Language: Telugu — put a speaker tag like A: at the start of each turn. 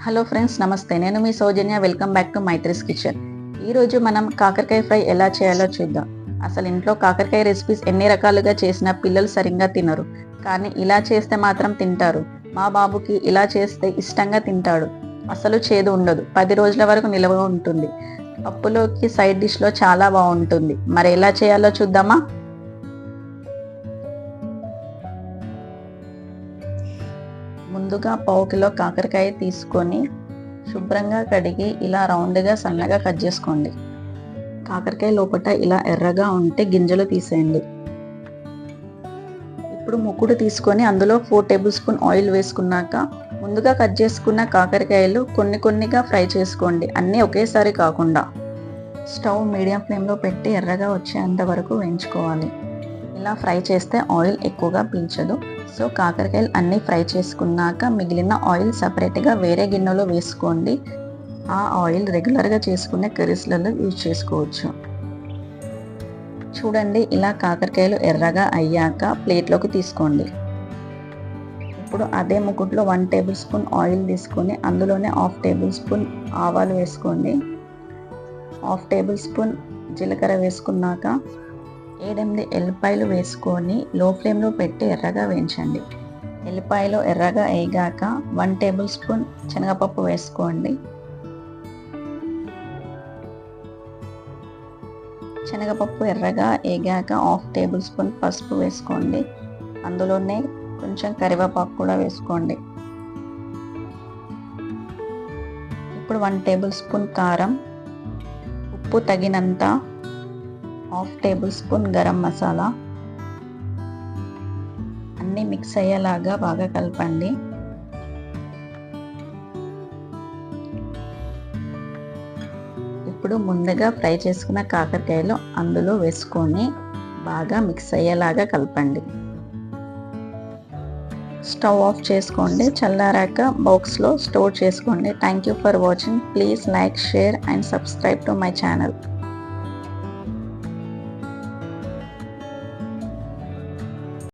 A: హలో ఫ్రెండ్స్, నమస్తే. నేను మీ Soujanya. Welcome back to Maitri's kitchen. ఈరోజు మనం కాకరకాయ ఫ్రై ఎలా చేయాలో చూద్దాం. అసలు ఇంట్లో కాకరకాయ రెసిపీస్ ఎన్ని రకాలుగా చేసినా పిల్లలు సరిగ్గా తినరు, కానీ ఇలా చేస్తే మాత్రం తింటారు. మా బాబుకి ఇలా చేస్తే ఇష్టంగా తింటాడు. అసలు చేదు ఉండదు, 10 రోజుల వరకు నిల్వ ఉంటుంది. పప్పులోకి సైడ్ డిష్లో చాలా బాగుంటుంది. మరి ఎలా చేయాలో చూద్దామా? ముందుగా పావు కిలో కాకరకాయ తీసుకొని శుభ్రంగా కడిగి ఇలా రౌండ్గా సన్నగా కట్ చేసుకోండి. కాకరకాయ లోపల ఇలా ఎర్రగా ఉంటే గింజలు తీసేయండి. ఇప్పుడు ముక్కుడు తీసుకొని అందులో 4 టేబుల్ స్పూన్ ఆయిల్ వేసుకున్నాక ముందుగా కట్ చేసుకున్న కాకరకాయలు కొన్ని కొన్నిగా ఫ్రై చేసుకోండి, అన్నీ ఒకేసారి కాకుండా. స్టవ్ మీడియం ఫ్లేమ్లో పెట్టి ఎర్రగా వచ్చేంత వరకు వేయించుకోవాలి. ఇలా ఫ్రై చేస్తే ఆయిల్ ఎక్కువగా పీల్చదు. సో కాకరకాయలు అన్నీ ఫ్రై చేసుకున్నాక మిగిలిన ఆయిల్ సపరేట్గా వేరే గిన్నెలో వేసుకోండి. ఆ ఆయిల్ రెగ్యులర్గా చేసుకునే కర్రీస్లలో యూజ్ చేసుకోవచ్చు. చూడండి, ఇలా కాకరకాయలు ఎర్రగా అయ్యాక ప్లేట్లోకి తీసుకోండి. ఇప్పుడు అదే ముకుట్లో 1 టేబుల్ స్పూన్ ఆయిల్ తీసుకొని అందులోనే 1/2 టేబుల్ స్పూన్ ఆవాలు వేసుకోండి. 1/2 టేబుల్ స్పూన్ జీలకర్ర వేసుకున్నాక 7-8 ఎల్లిపాయలు వేసుకొని లో ఫ్లేమ్లో పెట్టి ఎర్రగా వేయించండి. ఎల్లిపాయలు ఎర్రగా వేగాక 1 టేబుల్ స్పూన్ శనగపప్పు వేసుకోండి. శనగపప్పు ఎర్రగా వేగాక 1/2 టేబుల్ స్పూన్ పసుపు వేసుకోండి. అందులోనే కొంచెం కరివేపాకు కూడా వేసుకోండి. ఇప్పుడు 1 టేబుల్ స్పూన్ కారం, ఉప్పు తగినంత, 1/2 టేబుల్ స్పూన్ గరం మసాలా అన్నీ మిక్స్ అయ్యేలాగా బాగా కలపండి. ఇప్పుడు ముందుగా ఫ్రై చేసుకున్న కాకరకాయలు అందులో వేసుకొని బాగా మిక్స్ అయ్యేలాగా కలపండి. స్టవ్ ఆఫ్ చేసుకోండి. చల్లారాక బాక్స్లో స్టోర్ చేసుకోండి. Thank you for watching. Please like, share and subscribe to my channel.